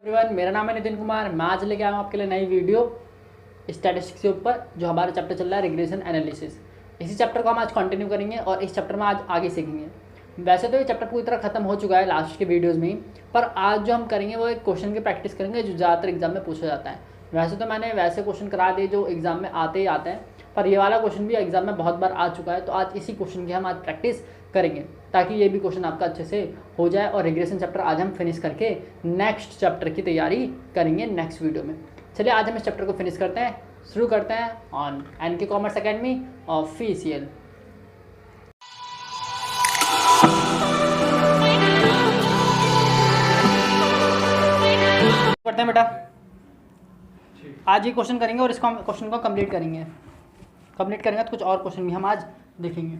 Everyone, मेरा नाम है नितिन कुमार। मैं आज लेके आया हूँ आपके लिए नई वीडियो स्टैटिस्टिक्स के ऊपर, जो हमारा चैप्टर चल रहा है रिग्रेशन एनालिसिस। इसी चैप्टर को हम आज कंटिन्यू करेंगे और इस चैप्टर में आज आगे सीखेंगे। वैसे तो ये चैप्टर पूरी तरह खत्म हो चुका है लास्ट के वीडियोज़ में ही, पर आज जो हम करेंगे वो एक क्वेश्चन की प्रैक्टिस करेंगे जो ज़्यादातर एग्जाम में पूछा जाता है। वैसे तो मैंने वैसे क्वेश्चन करा दिए जो एग्जाम में आते ही आते हैं, पर ये वाला क्वेश्चन भी एग्जाम में बहुत बार आ चुका है, तो आज इसी क्वेश्चन की हम आज प्रैक्टिस करेंगे ताकि ये भी क्वेश्चन आपका अच्छे से हो जाए और रिग्रेशन चैप्टर आज हम फिनिश करके नेक्स्ट चैप्टर की तैयारी करेंगे नेक्स्ट वीडियो में। चलिए आज हम इस चैप्टर को फिनिश करते हैं, शुरू करते हैं on NK commerce academy official. करते हैं बेटा, आज ये क्वेश्चन करेंगे और इस क्वेश्चन को कंप्लीट करेंगे तो कुछ और क्वेश्चन भी हम आज देखेंगे।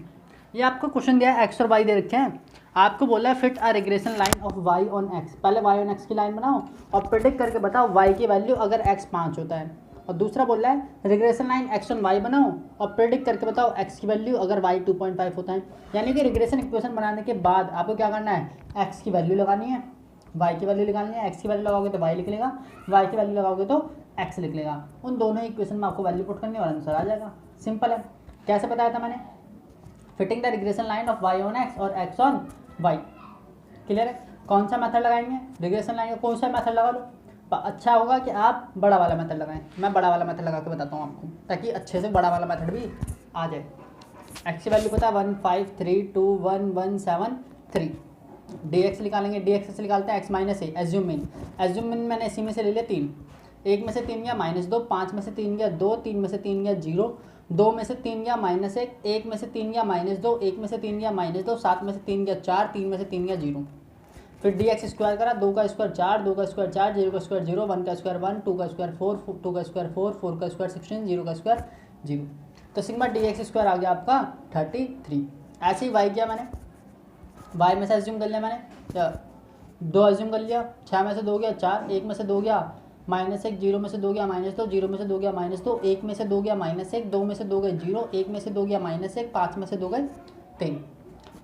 ये आपको क्वेश्चन दिया है, एक्स और वाई दे रखे हैं। आपको बोला है fit a regression line of y on x. पहले वाई ऑन एक्स की लाइन बनाओ और प्रेडिक्ट करके बताओ वाई की वैल्यू अगर एक्स 5 होता है। और दूसरा बोल रहा है regression line x on y बनाओ और प्रेडिक्ट करके बताओ एक्स की वैल्यू अगर वाई 2.5 होता है। यानी कि रिग्रेशन इक्वेशन बनाने के बाद आपको क्या करना है, एक्स की वैल्यू लगानी है, वाई की वैल्यू निकालनी है। एक्स की वैल्यू लगाओगे तो वाई लिख लेगा, वाई की वैल्यू लगाओगे तो एक्स लिख लेगा। उन दोनों इक्वेशन में आपको वैल्यू पुट करनी है और आंसर आ जाएगा। सिंपल है। कैसे बताया था मैंने, fitting the regression line of y on x और एक्स ऑन वाई। क्लियर है। कौन सा मेथड लगाएंगे, रिग्रेशन लाइन का कौन सा मेथड लगा लो। अच्छा होगा कि आप बड़ा वाला मेथड लगाएं। मैं बड़ा वाला मेथड लगा के बताता हूँ आपको, ताकि अच्छे से बड़ा वाला मेथड भी आ जाए। एक्स की वैल्यू पता है 1532117 डी एक्स निकालेंगे। डी एक्स से निकालते हैं एक्स माइनस ए। एज्यूम मिन मैंने इसी में से ले लिया 3। 1 में से 3 गया -2, 5 में से 3 गया 2, 3 में से 3 गया 0, 2 में से 3 गया -1, 1 में से 3 गया -2, 1 में से 3 गया -2, 7 में से 3 गया 4, 3 में से 3 गया 0। फिर डी एक्स स्क्वायर करा, 2 का स्क्वायर 4, 2 का स्क्वायर 4, 0 का स्क्वायर 0, 1 का स्क्वायर 1, 2 का स्क्वायर 4, 2 का स्क्वायर 4, 4 का स्क्वायर 16, 0 का स्क्वायर 0। तो सिग्मा डी एक्स स्क्वायर आ गया आपका 33। ऐसे ही वाई किया मैंने, वाई में से एज्यूम कर लिया मैंने, 2 एज्यूम कर लिया, 6 में से 2 गया 4, 1 में से 2 गया -1, 0 में से 2 गया -2, 0 में से 2 गया -2, 1 में से 2 गया -1, 2 में से 2 गए 0, 1 में से 2 गया -1, 5 में से 2 गए 3।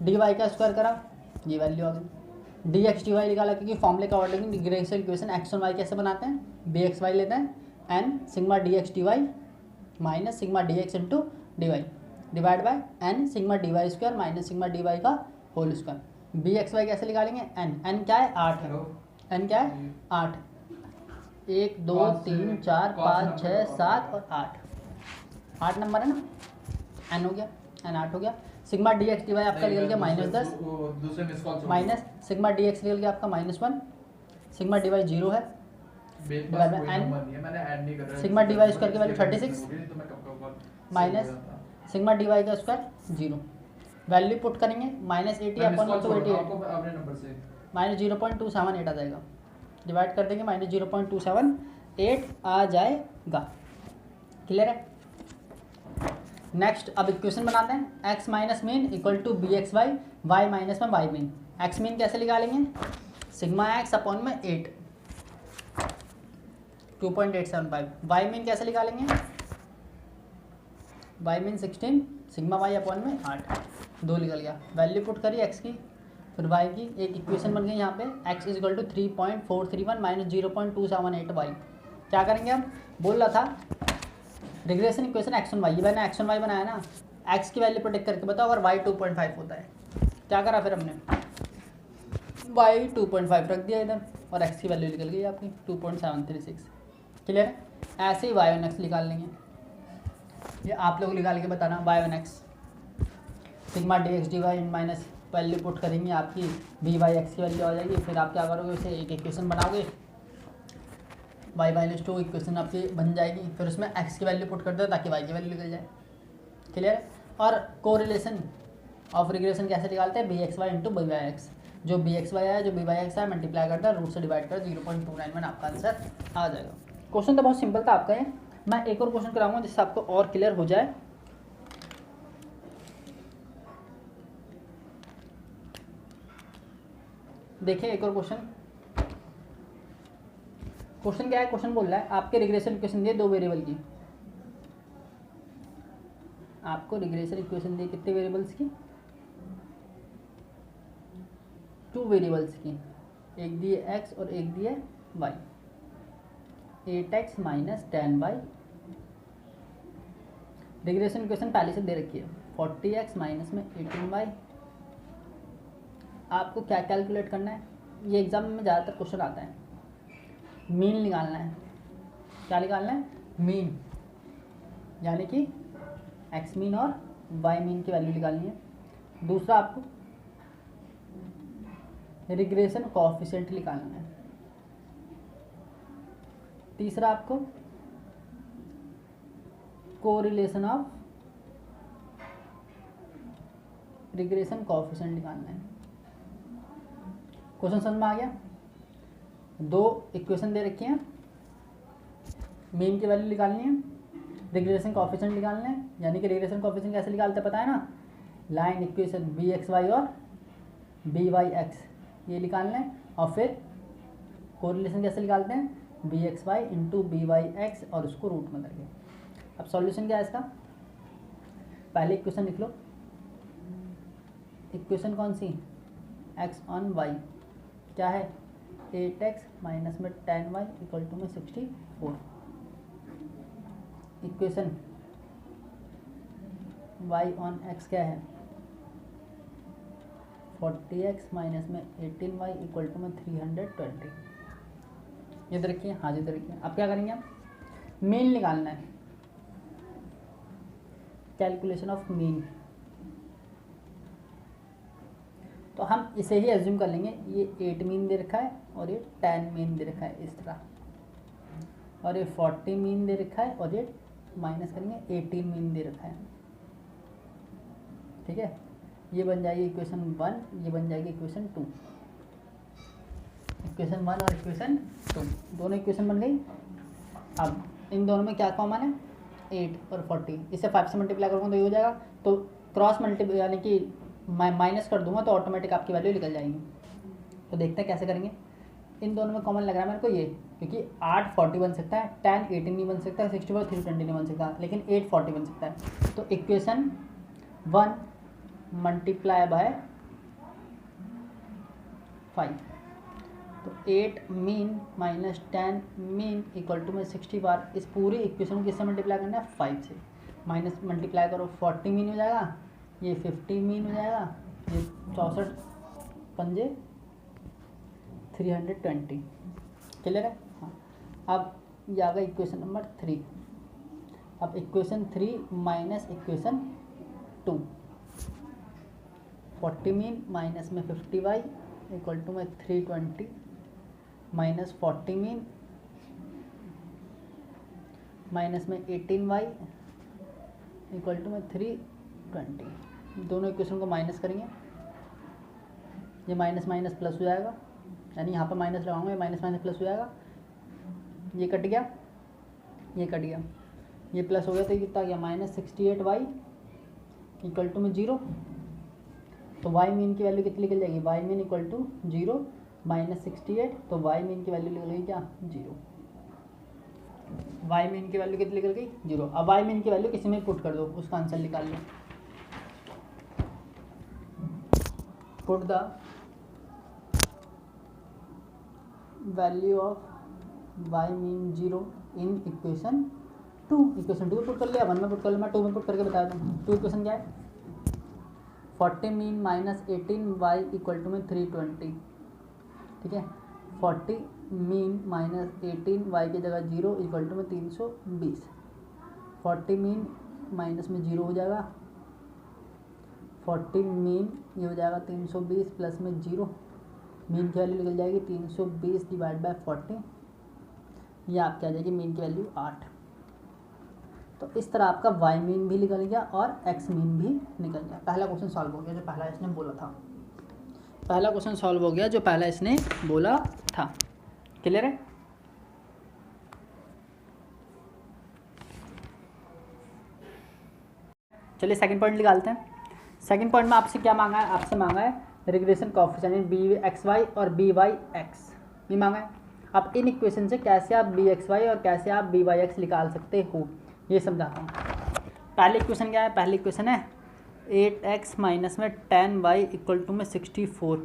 डी वाई का स्क्वायर करा, ये वैल्यू आ गई। डी एक्स डी वाई निकाला, क्योंकि फॉर्मूले का ऑर्डर रिग्रेशन इक्वेशन एक्स और वाई कैसे बनाते हैं, बी एक्स वाई लेते हैं, N sigma D x D Y minus sigma D X into D Y divide by N sigma D Y square minus sigma D Y का whole square. B x Y कैसे निकालेंगे, N क्या है 8 है, N क्या है 8, 1 2 3 4 5 6 7 और 8 number है ना, एन हो गया, एन 8 हो गया। Sigma D x D y आपका निकल गया -10 माइनस सिग्मा डी एक्स निकल गया आपका -1, सिग्मा डी वाई 0 है, सिग्मा डी वाई स्क्वायर की value 36 minus sigma D Y का स्क्वायर 0। वैल्यू पुट करेंगे -80 अपॉन 288 -0.278 आ जाएगा। डिवाइड कर देंगे -0.278 आ जाएगा। क्लियर है। नेक्स्ट अब इक्वेशन बनाते हैं, x minus mean equal to b x y, y minus में वाई मीन। एक्स मीन कैसे निकालेंगे, सिग्मा एक्स अपॉन में 8 2.875। वाई मीन कैसे निकालेंगे, y mean 16 sigma y upon में 8, 2 निकल गया। वैल्यू पुट करी एक्स की, फिर वाई की, एक इक्वेशन बन गई यहाँ पे x is equal to 3.431 minus 0.278 y. क्या करेंगे हम, बोल रहा था regression equation x one y, ये मैंने एक्स वन वाई बनाया ना, एक्स की वैल्यू प्रोटेक्ट करके बताओ अगर वाई 2.5 होता है। क्या करा फिर हमने, वाई 2.5 रख दिया इधर और एक्स की वैल्यू निकल गई आपकी 2.736। क्लियर है। ऐसे ही वाई वन एक्स निकाल लेंगे, ये आप लोग निकाल के बताना। Y one x sigma D x D Y minus value put करेंगे आपकी बी वाई एक्स की वैल्यू आ जाएगी। फिर आप क्या करोगे, उसे एक इक्वेशन बनाओगे, वाई माइनस 2 इक्वेशन आपकी बन जाएगी। फिर उसमें एक्स की वैल्यू पुट कर दो ताकि वाई की वैल्यू निकल जाए। क्लियर है। और कोरिलेशन ऑफ रिग्रेशन कैसे निकालते हैं, B x y into b y x. जो बी एक्स वाई है, जो बी वाई एक्स है, मल्टीप्लाई करता है, रूट से डिवाइड कर 0.291 आपका आंसर आ जाएगा। क्वेश्चन तो बहुत सिंपल था आपका ये। मैं एक और क्वेश्चन कराऊंगा जिससे आपको और क्लियर हो जाए। देखिए एक और क्वेश्चन क्या है, क्वेश्चन बोल रहा है आपके रिग्रेशन इक्वेशन दिए 2 वेरिएबल की। आपको रिग्रेशन इक्वेशन दिए कितने वेरिएबल्स की, 2 वेरिएबल्स की। एक दिए x और एक दिए Y, 8x minus 10y। Regression equation पहले से दे रखी है, 40x माइनस में 18y। आपको क्या कैलकुलेट करना है, ये एग्जाम में ज़्यादातर क्वेश्चन आता है, मीन निकालना है। क्या निकालना है? मीन, यानी कि एक्स मीन और वाई मीन की वैल्यू निकालनी है। दूसरा आपको रिग्रेशन कोएफिशिएंट निकालना है। तीसरा आपको कोरिलेशन ऑफ रिग्रेशन कोएफिशिएंट निकालना है। क्वेश्चन समझ में आ गया? दो इक्वेशन दे रखी हैं, मीन की वैल्यू निकालनी है, रिग्रेशन कोएफिशिएंट निकालना है। यानी कि रिग्रेशन कोएफिशिएंट कैसे निकालते पता है ना, line equation b x y और बी वाई एक्स, ये निकालना है। और फिर कोरिलेशन कैसे निकालते हैं, B x y into b y x और उसको रूट में करके। अब सॉल्यूशन क्या है इसका, पहले इक्वेशन लिख लो। इक्वेशन कौन सी, एक्स ऑन वाई क्या है, 8x माइनस में 10y इक्वल टू में 64। इक्वेशन y ऑन x क्या है, 40x माइनस में 18y इक्वल टू में 320। ये देखिए, हाँ जी देखिए। अब क्या करेंगे, हम मीन निकालना है, कैलकुलेशन ऑफ मीन। तो हम इसे ही एज्यूम कर लेंगे, ये 8 मीन दे रखा है और ये 10 मीन दे रखा है इस तरह, और ये 40 मीन दे रखा है और ये माइनस करेंगे 18 मीन दे रखा है। ठीक है, ये बन जाएगी इक्वेशन 1, ये बन जाएगी इक्वेशन 2। इक्वेशन 1 और इक्वेशन 2 दोनों इक्वेशन बन गई। अब इन दोनों में क्या कॉमन है, 8 और 40। इसे 5 से मल्टीप्लाई करूँगा तो ये हो जाएगा, तो क्रॉस मल्टीप्लाई यानी कि माइनस कर दूंगा तो ऑटोमेटिक आपकी वैल्यू निकल जाएगी। तो देखते हैं कैसे करेंगे। इन दोनों में कॉमन लग रहा है मेरे को ये, क्योंकि 8 40 बन सकता है, 10 18 नहीं बन सकता, 64 320 नहीं बन सकता, लेकिन 8 40 बन सकता है। तो इक्वेशन 1 मल्टीप्लाई बाय 5, तो 8 mean minus 10 mean equal to में 60 बार। इस पूरी इक्वेशन को किससे मल्टीप्लाई करना है, 5 से। माइनस मल्टीप्लाई करो 40 मीन हो जाएगा, ये 50 मीन हो जाएगा, ये 64 पंजे 320। क्लियर है? हाँ। अब ये आ गया इक्वेशन नंबर 3। अब equation 3 minus equation 2, 40 mean minus में 50y इक्वल टू में 320 माइनस 40 मीन माइनस में 18y इक्वल टू में 320। दोनों इक्वेशन को माइनस करेंगे, ये माइनस माइनस प्लस हो जाएगा, यानी यहाँ पर माइनस लगाऊंगा, ये माइनस माइनस प्लस हो जाएगा, ये कट गया, ये कट गया, ये प्लस हो गया, तो ये कितना गया, माइनस 68y इक्वल टू में 0। तो y मीन की वैल्यू कितनी निकल जाएगी, y mean equal to 0 minus 68, तो y मीन की वैल्यू निकल गई क्या, 0। y मीन की वैल्यू कितनी निकल गई, 0। अब y मीन की वैल्यू किसी में पुट कर दो, उसका आंसर निकाल लो। Put the value of y mean 0 in equation 2। Equation 2 में पुट कर लिया, 1 में पुट कर लिया, मैं 2 में पुट करके बता दूँ। 2 इक्वेशन क्या है, 40 mean minus 18y equal to में 320। ठीक है, 40 मीन माइनस 18y की जगह 0 इक्वल टू में 320। 40 मीन माइनस में 0 हो जाएगा, 40 मीन ये हो जाएगा 320 प्लस में 0, मीन की वैल्यू निकल जाएगी 320 डिवाइड बाय 40, ये आपकी आ जाएगी मीन की वैल्यू 8। तो इस तरह आपका y मीन भी निकल गया और x मीन भी निकल गया। पहला क्वेश्चन सॉल्व हो गया जो पहला इसने बोला था, पहला क्वेश्चन सॉल्व हो गया जो पहला इसने बोला था। क्लियर है? चलिए सेकंड पॉइंट निकालते हैं। सेकंड पॉइंट में आपसे क्या मांगा है, आपसे मांगा है regression coefficient b x y और बी वाई एक्स, ये मांगा है। अब इन इक्वेशन से कैसे आप बी एक्स वाई और कैसे आप बी वाई एक्स निकाल सकते हो, ये समझाता हूँ। पहली इक्वेशन क्या है, पहली इक्वेशन है 8x माइनस में 10y इक्वल टू में 64।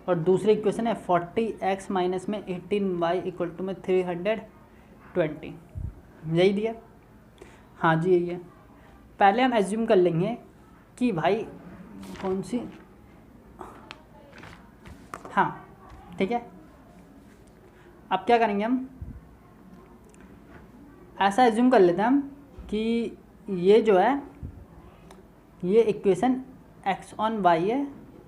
और दूसरी इक्वेशन है 40x माइनस में 18y इक्वल टू में 320, यही दिया। हाँ जी यही है। पहले हम एज्यूम कर लेंगे कि भाई कौन सी, हाँ ठीक है। अब क्या करेंगे हम, ऐसा एज्यूम कर लेते हैं हम कि ये जो है ये इक्वेशन x ऑन y है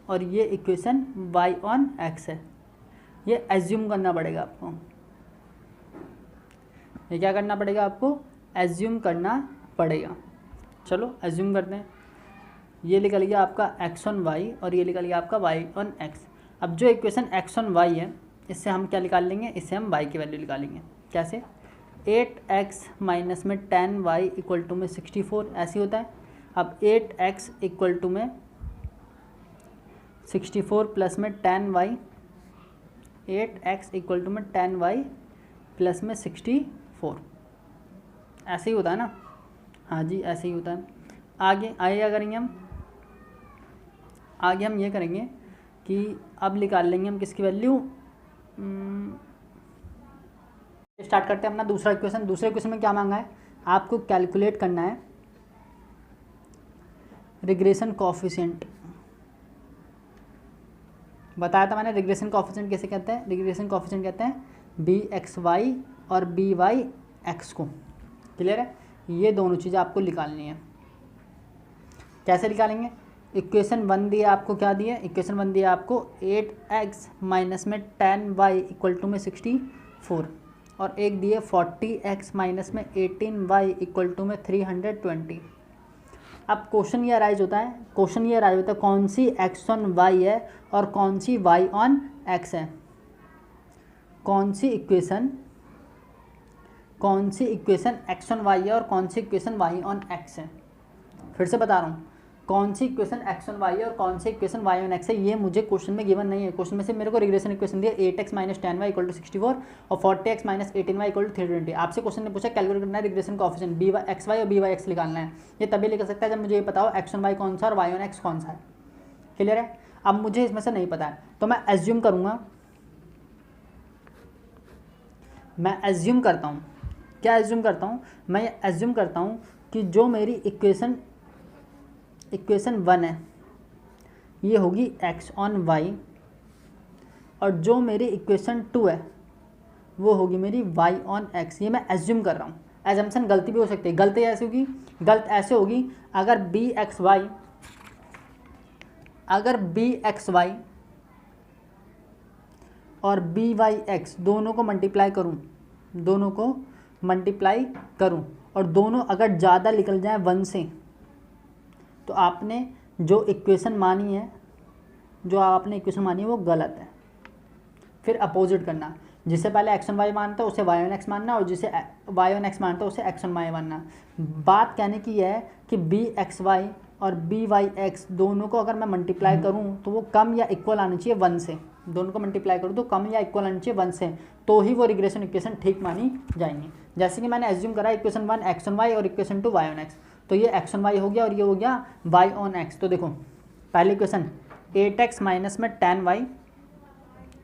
और ये इक्वेशन y ऑन x है। ये एज्यूम करना पड़ेगा आपको, ये क्या करना पड़ेगा आपको, एज्यूम करना पड़ेगा। चलो एज्यूम करते हैं। ये निकल गया आपका x ऑन y और ये निकल गया आपका y ऑन x। अब जो इक्वेशन x ऑन y है इससे हम क्या निकाल लेंगे, इससे हम y की वैल्यू निकालेंगे। कैसे, 8x माइनस में 10y इक्वल टू में 64, ऐसे होता है। अब 8x इक्वल टू में 64 प्लस में 10y, 8x इक्वल टू में 10y प्लस में 64, ऐसे ही होता है ना। हाँ जी ऐसे ही होता है। आगे क्या करेंगे हम, आगे हम ये करेंगे कि अब निकाल लेंगे हम किसकी वैल्यू। स्टार्ट करते हैं अपना दूसरा इक्वेशन। दूसरे इक्वेशन में क्या मांगा है, आपको कैलकुलेट करना है रिग्रेशन कोएफिशिएंट। बताया था मैंने रिग्रेशन कोएफिशिएंट कैसे कहते हैं। रिग्रेशन कोएफिशिएंट कहते हैं bxy और byx को। क्लियर है, ये दोनों चीज़ें आपको निकालनी है। कैसे निकालेंगे, इक्वेशन 1 दिया आपको, क्या दिया, इक्वेशन 1 दिया आपको 8x माइनस में 10y इक्वल टू में 64 और एक दिए 40x माइनस में 18y इक्वल टू में 320। अब क्वेश्चन ये अराइज होता है, कौन सी x ऑन y है और कौन सी y ऑन x है। कौन सी इक्वेशन x ऑन y है और कौन सी इक्वेशन y ऑन x है। फिर से बता रहा हूँ, कौन सी इक्वेशन x ऑन y है और कौन सी इक्वेशन y ऑन x है, ये मुझे क्वेश्चन में गिवन नहीं है। क्वेश्चन में से मेरे को रिग्रेशन इक्वेशन दिया 8x minus 10y equal to 64 और 40x minus 18y equal to 320। आपसे क्वेश्चन ने पूछा कैलकुलेट करना है रिग्रेशन कोएफिशिएंट xy और byx निकालना है। ये तभी लिख सकता है जब मुझे ये पता हो x ऑन y कौन सा और y ऑन x कौन सा है। क्लियर है। अब मुझे इसमें से नहीं पता है तो मैं एज्यूम करूँगा, मैं एज्यूम करता हूँ, क्या एज्यूम करता हूँ, मैं ये एज्यूम करता हूँ कि जो मेरी इक्वेशन 1 है ये होगी x ऑन y और जो मेरी इक्वेशन 2 है वो होगी मेरी y ऑन x। ये मैं एज्यूम कर रहा हूँ। एजम्पशन गलती भी हो सकती है। गलती ऐसे होगी, गलत ऐसे होगी अगर bxy और byx दोनों को मल्टीप्लाई करूँ और दोनों अगर ज़्यादा निकल जाए 1 से तो आपने जो इक्वेशन मानी है वो गलत है। फिर अपोजिट करना, जिसे पहले x ऑन y मानता है उसे y ऑन x मानना और जिसे y ऑन x मानता है उसे x ऑन y मानना। बात कहने की है कि bxy और byx दोनों को अगर मैं मल्टीप्लाई करूं तो वो कम या इक्वल आना चाहिए 1 से। दोनों को मल्टीप्लाई करूं तो कम या इक्वल आना चाहिए 1 से, तो ही वो रिग्रेशन इक्वेशन ठीक मानी जाएंगी। जैसे कि मैंने एज्यूम करा इक्वेशन 1 x ऑन y और इक्वेशन 2 y ऑन x, तो ये x ऑन y हो गया और ये हो गया y ऑन x। तो देखो पहली इक्वेशन 8x माइनस में 10y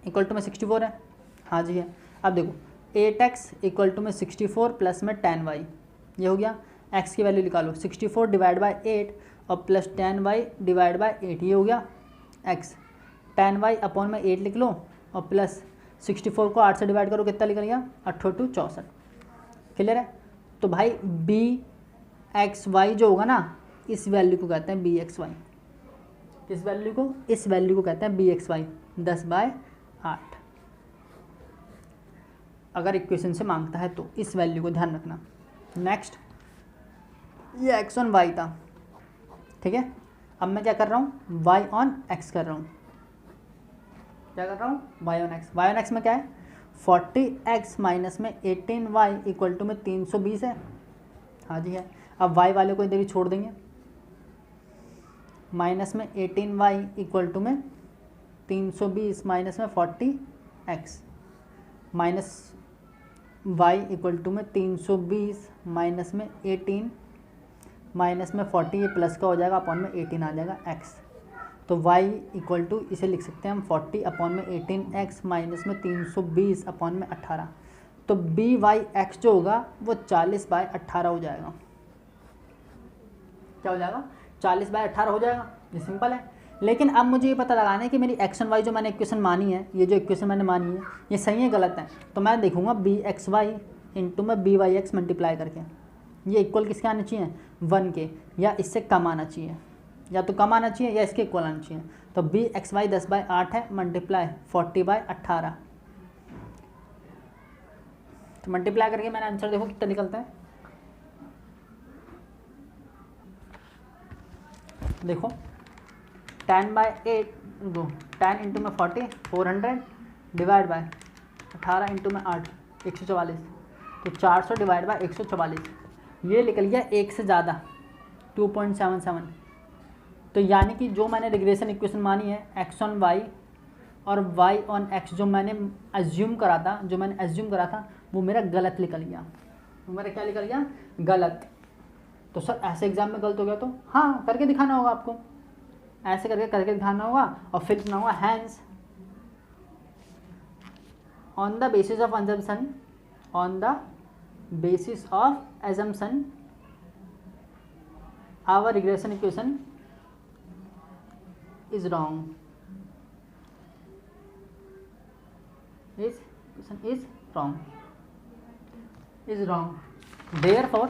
इक्वल टू में 64 है। हाँ जी है। अब देखो 8x इक्वल टू में 64 प्लस में 10y, ये हो गया। x की वैल्यू निकालो, 64 डिवाइड बाई 8 और प्लस 10y डिवाइड बाई 8, ये हो गया x। 10y अपॉन में 8 लिख लो और प्लस 64 को 8 से डिवाइड करो, कितना निकल गया 8 2 64। क्लियर है। तो भाई bxy जो होगा ना, इस वैल्यू को कहते हैं bxy। किस वैल्यू को, इस वैल्यू को कहते हैं bxy 10/8। अगर इक्वेशन से मांगता है तो इस वैल्यू को ध्यान रखना। नेक्स्ट, ये x ऑन y था, ठीक है। अब मैं क्या कर रहा हूँ, y ऑन x कर रहा हूँ। क्या कर रहा हूँ, y on x। y on x में क्या है, 40x माइनस में 18y इक्वल टू में 320 है। हाँ जी है। अब y वाले को इधर ही छोड़ देंगे, माइनस में 18y इक्वल टू में 320 माइनस में 40x minus y equal to में 320 माइनस में 18 माइनस में 40, ये प्लस का हो जाएगा, अपॉन में 18 आ जाएगा x। तो y इक्वल टू इसे लिख सकते हैं हम 40 अपॉन में 18x माइनस में 320 अपॉन में 18। तो बी वाई एक्स जो होगा वो 40/18 हो जाएगा। क्या हो जाएगा? 40/18 हो जाएगा। ये सिंपल है। लेकिन अब मुझे ये पता लगाना है कि मेरी एक्स एंड वाई जो मैंने इक्वेशन मानी है, ये जो इक्वेशन मैंने मानी है ये सही है गलत है। तो मैं देखूंगा बी एक्स वाई इंटू में बी वाई एक्स मल्टीप्लाई करके ये इक्वल किसके आने चाहिए? 1 के, या इससे कम आना चाहिए, या तो कम आना चाहिए या इसके इक्वल आना चाहिए। तो बी एक्स वाई 10/8 है मल्टीप्लाई 40/18। तो मल्टीप्लाई करके मैंने आंसर देखो कितना निकलता है। देखो 10/8 10 इंटू में 40 400 डिवाइड बाय 18 इंटू में 8 144। तो 400 डिवाइड बाय 144 ये निकल गया एक से ज़्यादा 2.77। तो यानी कि जो मैंने रिग्रेशन इक्वेशन मानी है एक्स ऑन वाई और वाई ऑन एक्स जो मैंने एज्यूम करा था वो मेरा गलत निकल गया। वो मेरा क्या निकल गया? गलत। तो सर ऐसे एग्जाम में गलत हो गया तो हाँ करके दिखाना होगा आपको, ऐसे करके दिखाना होगा और फिर लिखना होगा hence on the basis of assumption our regression equation is wrong. Therefore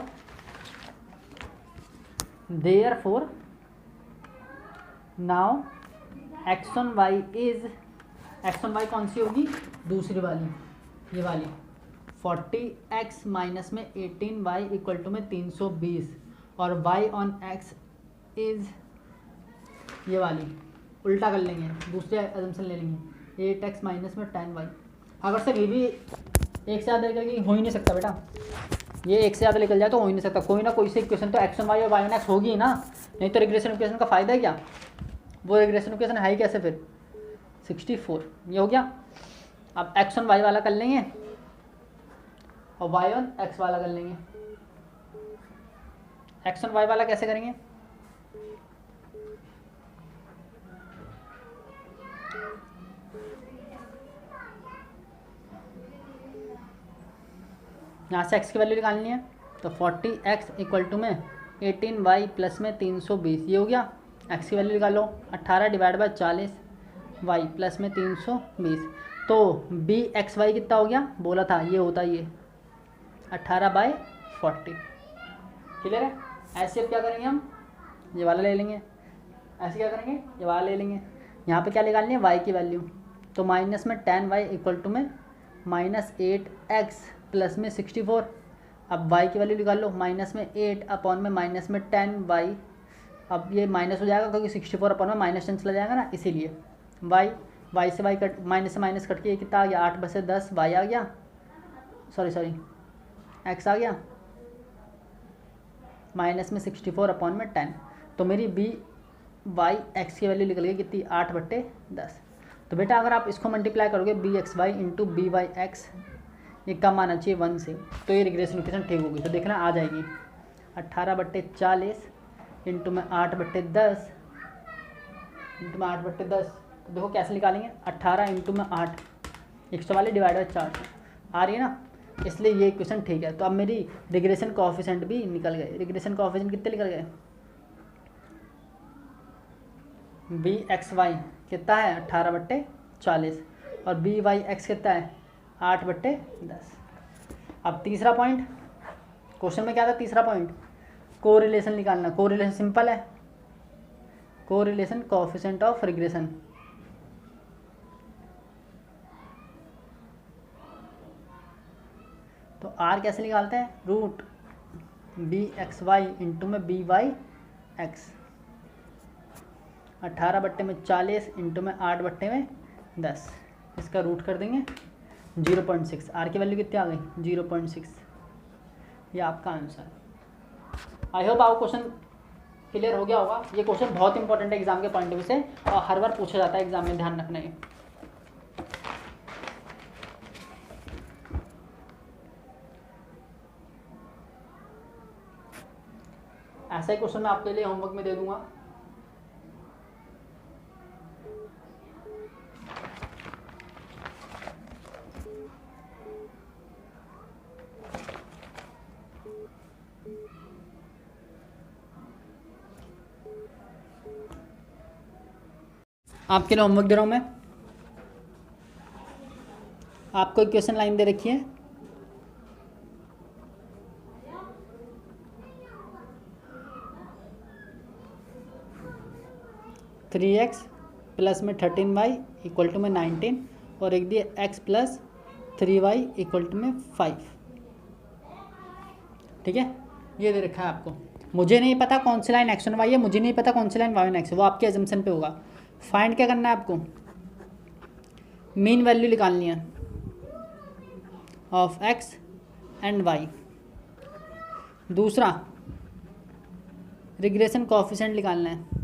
now x on y कौन सी होगी? दूसरी वाली, ये वाली 40x माइनस में 18y इक्वल टू में 320 और y ऑन x इज ये वाली। उल्टा कर लेंगे, दूसरे एजम्पशन ले लेंगे 8x माइनस में 10y। अगर सर ये भी एक से ज़्यादा लेकर हो ही नहीं सकता बेटा, ये एक से ज़्यादा निकल जाए तो हो ही नहीं सकता। कोई ना कोई से इक्वेशन तो एक्स ऑन वाई और वाई ऑन एक्स होगी ही ना, नहीं तो रिग्रेशन इक्वेशन का फ़ायदा है क्या? वो रिग्रेशन इक्वेशन है ही कैसे फिर? 64 ये हो गया। अब एक्स ऑन वाई वाला कर लेंगे और वाई ऑन एक्स वाला कर लेंगे। एक्स ऑन वाई वाला कैसे करेंगे? यहाँ से x की वैल्यू निकालनी है तो 40x इक्वल टू में 18y प्लस में 320 ये हो गया। x की वैल्यू निकालो 18 डिवाइड बाय 40 y प्लस में 320। तो बी एक्स वाई कितना हो गया? बोला था ये होता ये 18/40। क्लियर है? ऐसे अब क्या करेंगे हम? ये वाला ले लेंगे। ऐसे क्या करेंगे? ये वाला ले लेंगे। यहाँ पे क्या निकालनी है? y की वैल्यू। तो माइनस में 10y इक्वल टू में -8x प्लस में 64। अब y की वैल्यू निकाल लो, माइनस में 8 अपॉन में माइनस में 10y। अब ये माइनस हो जाएगा क्योंकि 64 अपॉन में -10 चला जाएगा ना, इसीलिए y से y कट, माइनस से माइनस कट के ये कितना आ गया? 8/10 y आ गया, सॉरी x आ गया, माइनस में 64 अपॉन में 10। तो मेरी बी वाई एक्स की वैल्यू निकल गई कितनी? 8/10। तो बेटा अगर आप इसको मल्टीप्लाई करोगे b x y into b y x, ये कम आना चाहिए 1 से, तो ये रिग्रेशन इक्वेशन ठीक होगी। तो देखना आ जाएगी 18/40 इंटू में 8/10 इंटू में 8/10। तो देखो कैसे निकालेंगे? 18 इंटू में 8 144 डिवाइड बाई 4 आ रही है ना, इसलिए ये इक्वेशन ठीक है। तो अब मेरी रिग्रेशन कोएफिशिएंट भी निकल गए। रिग्रेशन कोएफिशिएंट कितने निकल गए? बी एक्स वाई कितना है? 18/40 और बी वाई एक्स कितना है? 8/10। अब तीसरा पॉइंट, क्वेश्चन में क्या था? तीसरा पॉइंट कोरिलेशन निकालना। कोरिलेशन सिंपल है, कोरिलेशन कोएफिशिएंट ऑफ रिग्रेशन। तो आर कैसे निकालते हैं? Root b x y into में बी वाई एक्स 18/40 इंटू में 8/10, इसका रूट कर देंगे 0.6। आर की वैल्यू कितनी आ गई? 0.6। ये आपका आंसर। आई होप आपको क्वेश्चन क्लियर हो गया होगा। ये क्वेश्चन बहुत इंपॉर्टेंट है एग्जाम के पॉइंट ऑफ व्यू से और हर बार पूछा जाता है एग्जाम में, ध्यान रखना है। ऐसा ही क्वेश्चन मैं आपके लिए होमवर्क में दे दूंगा। आपके लिए होमवर्क दे रहा हूँ मैं। आपको इक्वेशन लाइन दे रखी है, थ्री एक्स प्लस में 13y इक्वल टू में 19 और एक दिए x plus 3y equal to में 5। ठीक है, ये दे रखा है आपको। मुझे नहीं पता कौन सी लाइन x1y है, मुझे नहीं पता कौन सी लाइन y1x है, वो आपके एजम्पशन पे होगा। फाइंड क्या करना है आपको, मीन वैल्यू निकालनी है ऑफ x एंड y। दूसरा रिग्रेशन कोएफिशिएंट निकालना है।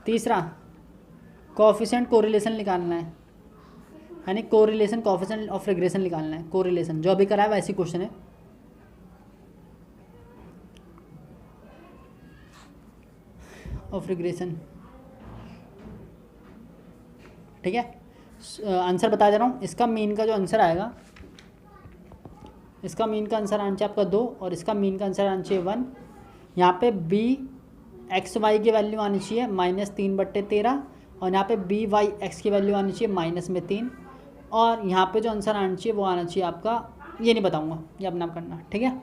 तीसरा कोएफिशिएंट कोरिलेशन निकालना है, यानी कोरिलेशन कोएफिशिएंट ऑफ रिग्रेशन निकालना है। कोरिलेशन जो अभी कराया वैसी क्वेश्चन है। ऑफ रिग्रेशन, ठीक है। आंसर बता दे रहा हूँ, इसका मीन का जो आंसर आएगा, इसका मीन का आंसर आना चाहिए आपका 2 और इसका मीन का आंसर आना चाहिए 1। यहाँ पे बी एक्स वाई की वैल्यू आनी चाहिए -3/13 और यहाँ पे बी वाई एक्स की वैल्यू आनी चाहिए -3 और यहाँ पे जो आंसर आना चाहिए वो आना चाहिए आपका, ये नहीं बताऊँगा, ये अपना करना। ठीक है,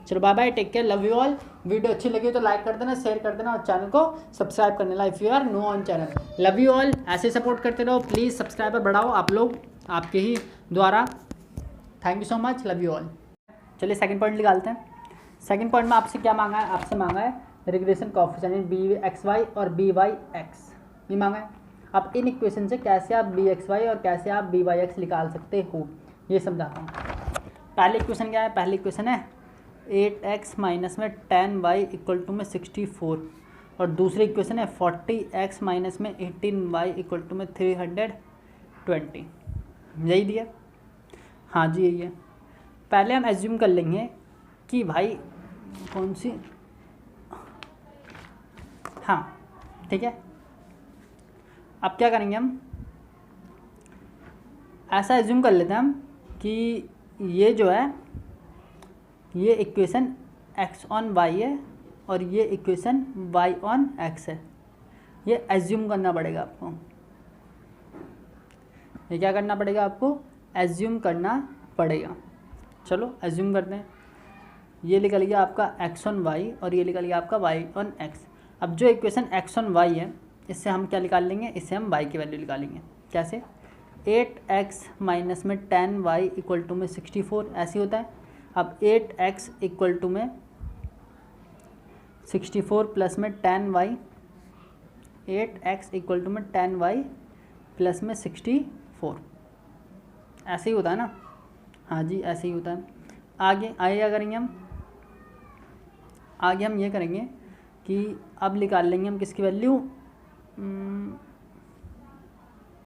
चलो bye bye, take care, love you all. Video अच्छी लगी तो लाइक कर देना, शेयर कर देना और चैनल को सब्सक्राइब करने ला if you are new on channel. Love you all, ऐसे सपोर्ट करते रहो प्लीज़, सब्सक्राइबर बढ़ाओ आप लोग, आपके ही द्वारा। Thank you so much, love you all. चलिए सेकंड पॉइंट निकालते हैं। सेकंड पॉइंट में आपसे क्या मांगा है, आपसे मांगा है regression coefficient b x y और बी वाई एक्स, ये मांगा है। अब इन इक्वेशन से कैसे आप बी एक्स वाई और कैसे आप बी वाई एक्स निकाल सकते हो, ये समझाता हूँ। पहले इक्वेशन क्या है, पहली इक्वेशन है 8x माइनस में 10y इक्वल टू में 64 और दूसरी इक्वेशन है 40x माइनस में 18y इक्वल टू में 320। यही दिया, हाँ जी यही है। पहले हम एज्यूम कर लेंगे कि भाई कौन सी, हाँ ठीक है। अब क्या करेंगे हम, ऐसा एज्यूम कर लेते हैं हम कि ये जो है ये इक्वेशन x ऑन y है और ये इक्वेशन y ऑन x है। ये एज्यूम करना पड़ेगा आपको, ये क्या करना पड़ेगा आपको, एज्यूम करना पड़ेगा। चलो एज्यूम करते हैं। ये निकल गया आपका x ऑन y और ये निकल गया आपका y ऑन x। अब जो इक्वेशन x ऑन y है इससे हम क्या निकाल लेंगे, इससे हम y की वैल्यू निकालेंगे। कैसे, 8x माइनस में 10y इक्वल टू में 64 ऐसे होता है। अब 8x इक्वल टू में 64 प्लस में 10y, 8x इक्वल टू में 10y प्लस में 64, ऐसे ही होता है ना, हाँ जी ऐसे ही होता है। आगे क्या करेंगे हम, आगे हम ये करेंगे कि अब निकाल लेंगे हम किसकी वैल्यू,